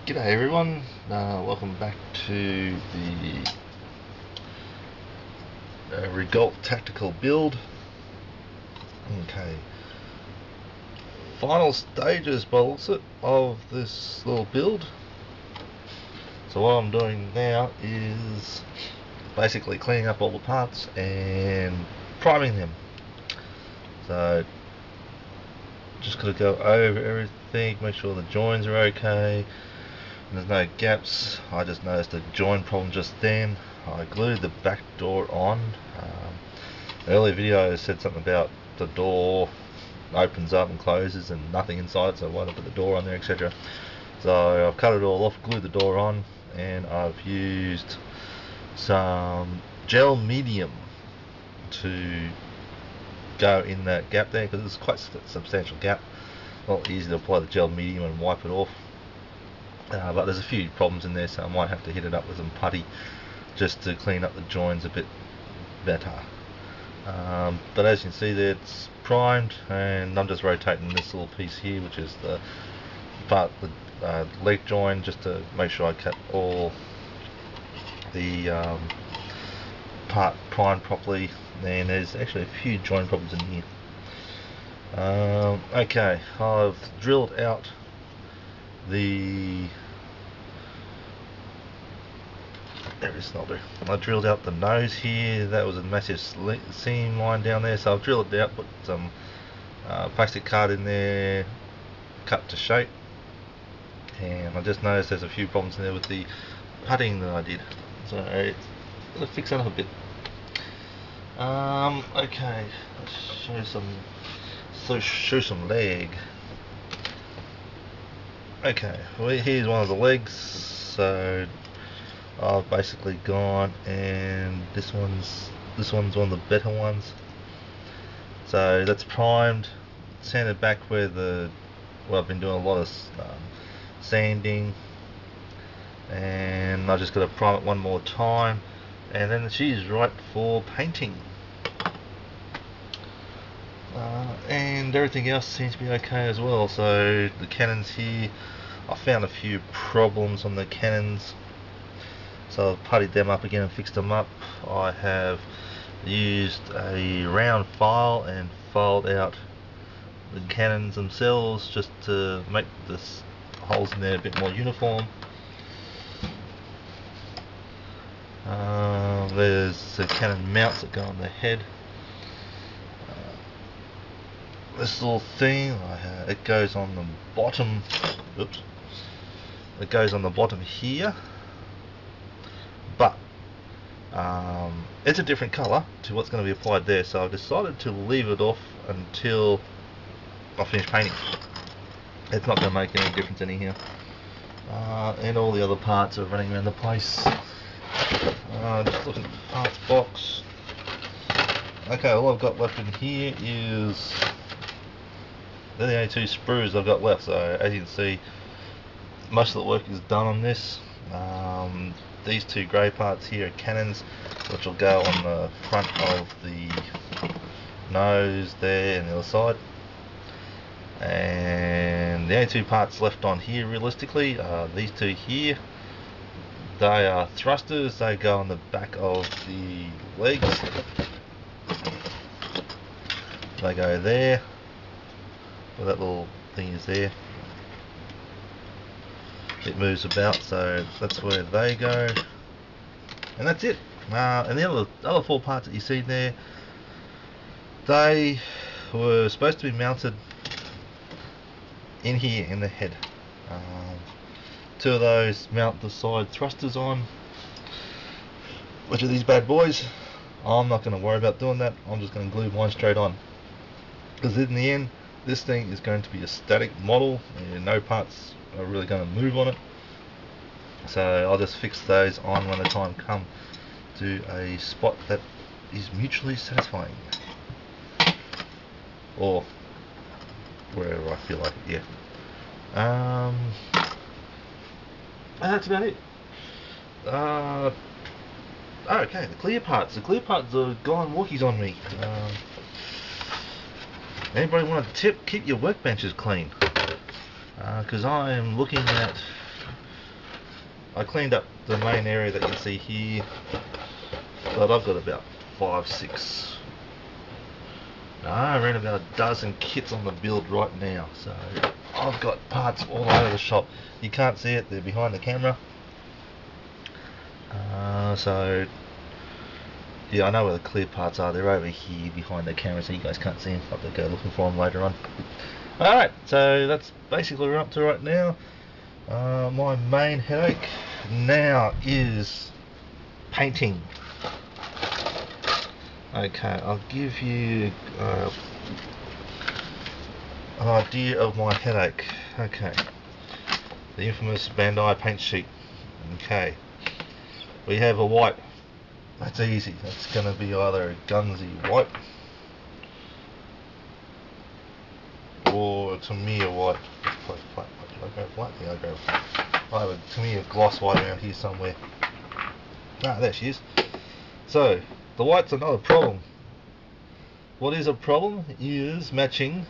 G'day everyone, welcome back to the Regult tactical build. Okay, final stages by the looks of this little build. So what I'm doing now is basically cleaning up all the parts and priming them. So just gotta go over everything, make sure the joins are okay. There's no gaps. I just noticed a join problem just then. I glued the back door on. The earlier video said something about the door opens up and closes and nothing inside, so why not put the door on there, etc. So I've cut it all off, glued the door on, and I've used some gel medium to go in that gap there, because it's quite a substantial gap. Not easy to apply the gel medium and wipe it off. But there's a few problems in there, so I might have to hit it up with some putty just to clean up the joins a bit better. But as you can see there, it's primed, and I'm just rotating this little piece here, which is the leg join, just to make sure I cut all the part primed properly. And there's actually a few join problems in here. Okay, I've drilled out I drilled out the nose here. That was a massive seam line down there, so I've drilled it out, put some plastic card in there, cut to shape, and I just noticed there's a few problems in there with the putting that I did, so I'm going to fix that up a bit. Okay, let's show some leg. Okay, well, here's one of the legs. So I've basically gone, and this one's one of the better ones. So that's primed, sanded back where I've been doing a lot of sanding, and I just got to prime it one more time, and then she's right for painting. And everything else seems to be okay as well. So the cannons here, I found a few problems on the cannons, so I've puttied them up again and fixed them up. I have used a round file and filed out the cannons themselves, just to make the holes in there a bit more uniform. There's the cannon mounts that go on the head. This little thing, it goes on the bottom. Oops. It goes on the bottom here, but it's a different colour to what's going to be applied there, so I've decided to leave it off until I finish painting. It's not going to make any difference anyhow. And all the other parts are running around the place. Just looking at the parts box. Okay, all I've got left in here is they're the only two sprues I've got left. So as you can see, most of the work is done on this. These two grey parts here are cannons, which will go on the front of the nose there and the other side. And the only two parts left on here realistically are these two here. They are thrusters, they go on the back of the legs. They go there. Well, that little thing is there. It moves about, so that's where they go, and that's it. And the other four parts that you see there, they were supposed to be mounted in here in the head. Two of those mount the side thrusters on, which are these bad boys. I'm not going to worry about doing that. I'm just going to glue mine straight on, because in the end this thing is going to be a static model and no parts are really going to move on it. So I'll just fix those on when the time comes to a spot that is mutually satisfying, or wherever I feel like it. Yeah. And that's about it. Okay, the clear parts are gone walkies on me. Anybody want a tip? Keep your workbenches clean, because I am looking at I cleaned up the main area that you see here, but I've got about 5, 6, around about a dozen kits on the build right now. So I've got parts all over the shop. You can't see it, they're behind the camera. So yeah, I know where the clear parts are. They're over here behind the camera, so you guys can't see them. I'll have to go looking for them later on. Alright, so that's basically what we're up to right now. My main headache now is painting. Okay, I'll give you an idea of my headache. Okay, the infamous Bandai paint sheet. Okay, we have a white. That's easy. That's going to be either a Gunzy white or a Tamiya white. Flat. Did I go flat? Yeah, I go flat. I have a Tamiya gloss white around here somewhere. Ah, there she is. So, the white's another problem. What is a problem is matching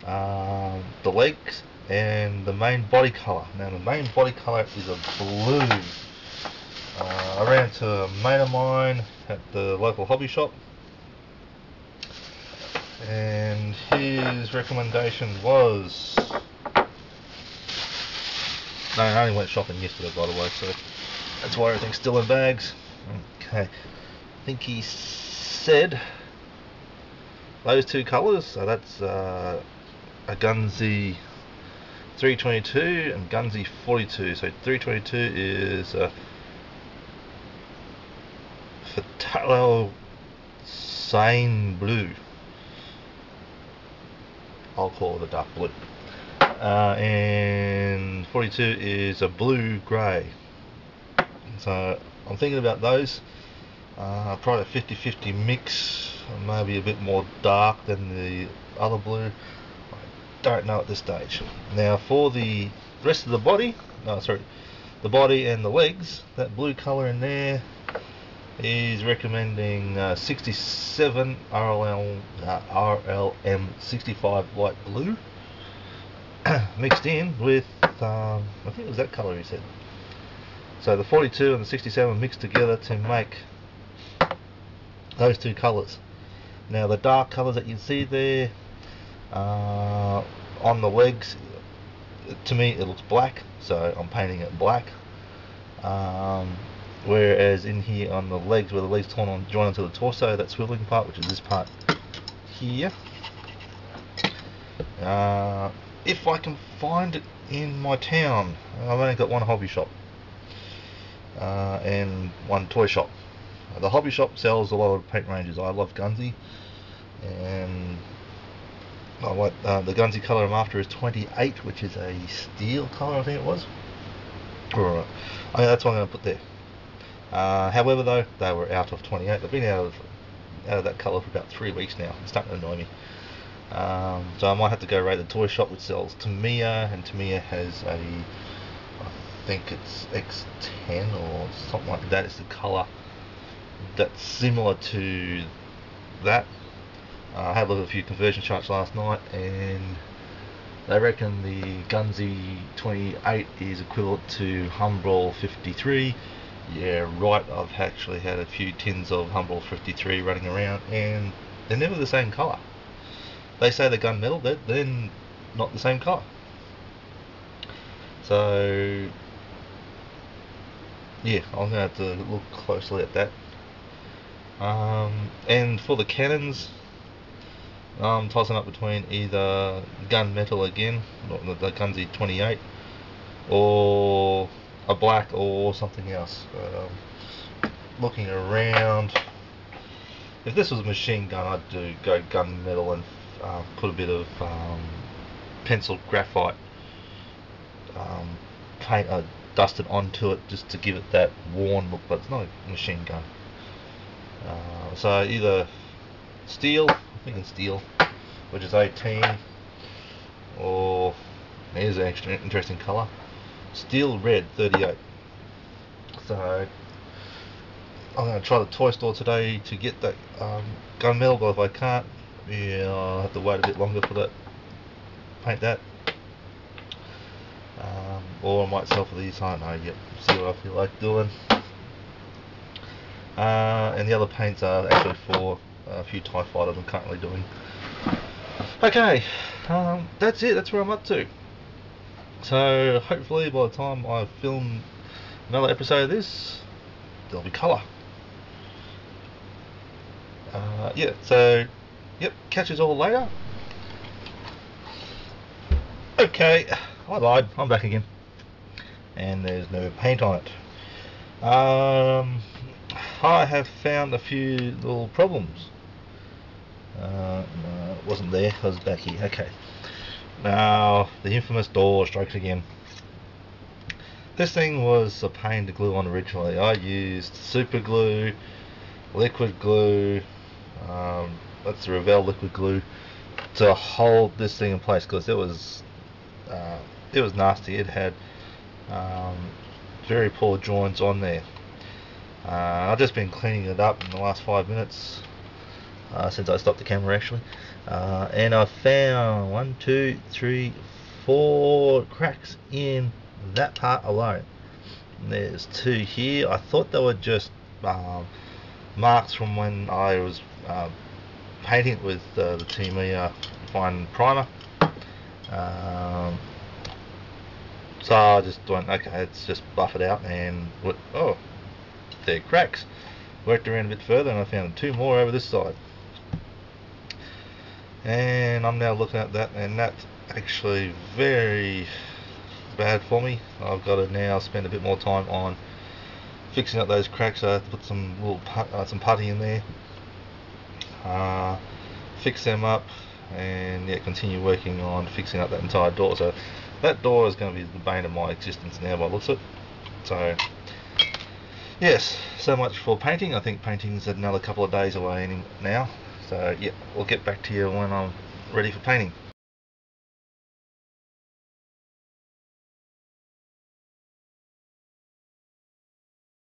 the legs and the main body colour. Now, the main body colour is a blue. I ran to a mate of mine at the local hobby shop, and his recommendation was, no, I only went shopping yesterday by the way, so that's why everything's still in bags. Okay, I think he said those two colours, so that's a Gunzy 322 and Gunzy 42. So 322 is Phthalo Cyan blue. I'll call it a dark blue. And 42 is a blue grey. So I'm thinking about those. Probably a 50-50 mix, maybe a bit more dark than the other blue. I don't know at this stage. Now for the rest of the body, the body and the legs, that blue colour in there, he's recommending 67 RLM 65 light blue mixed in with I think it was that colour he said. So the 42 and the 67 mixed together to make those two colours. Now the dark colours that you see there on the legs, to me it looks black, so I'm painting it black. Whereas in here on the legs, where the legs join onto the torso, that swiveling part, which is this part here, if I can find it in my town, I've only got one hobby shop and one toy shop. The hobby shop sells a lot of paint ranges. I love Gunzy, and I like the Gunzy colour I'm after is 28, which is a steel colour, I think it was. Alright, that's what I'm going to put there. However though, they were out of 28. They've been out of that colour for about 3 weeks now. It's starting to annoy me. So I might have to go raid the toy shop, which sells Tamiya, and Tamiya has a, I think it's X10 or something like that. It's the colour that's similar to that. I had a look at a few conversion charts last night, and they reckon the Gunzy 28 is equivalent to Humbrol 53. Yeah, right, I've actually had a few tins of Humbrol 53 running around, and they're never the same colour. They say they're gunmetal, they're then not the same colour. So, yeah, I'm going to have to look closely at that. And for the cannons, I'm tossing up between either gunmetal again, the Gunzy 28, or a black or something else. Looking around, if this was a machine gun, I'd go gunmetal and put a bit of pencil graphite paint dusted onto it just to give it that worn look, but it's not a machine gun. So either steel, I'm thinking steel, which is 18, or here's an extra interesting colour, steel red 38. So I'm going to try the toy store today to get that gunmetal, but if I can't, yeah, I'll have to wait a bit longer for that. Paint that. or I might sell for these. I don't know yet. See what I feel like doing. And the other paints are actually for a few TIE fighters I'm currently doing. Okay, that's it. That's where I'm up to. So hopefully by the time I film another episode of this, there'll be colour. Yeah, so, yep, catch us all later. Okay, I lied, I'm back again. And there's no paint on it. I have found a few little problems. No, it wasn't there, it was back here, okay. Now, the infamous door strikes again. This thing was a pain to glue on originally. I used super glue, liquid glue, that's the Revell liquid glue, to hold this thing in place, because it was nasty. It had very poor joints on there. I've just been cleaning it up in the last 5 minutes since I stopped the camera actually, and I found 1, 2, 3, 4 cracks in that part alone. And there's 2 here. I thought they were just marks from when I was painting it with the Tamiya fine primer. So I just went, okay, let's just buff it out, and oh, they're cracks. Worked around a bit further and I found 2 more over this side. And I'm now looking at that, and that's actually very bad for me. I've got to now spend a bit more time on fixing up those cracks. I have to put some little some putty in there, fix them up, and yeah, continue working on fixing up that entire door. So that door is going to be the bane of my existence now by the looks of it. So yes, so much for painting. I think painting's another couple of days away now. So yeah, we'll get back to you when I'm ready for painting.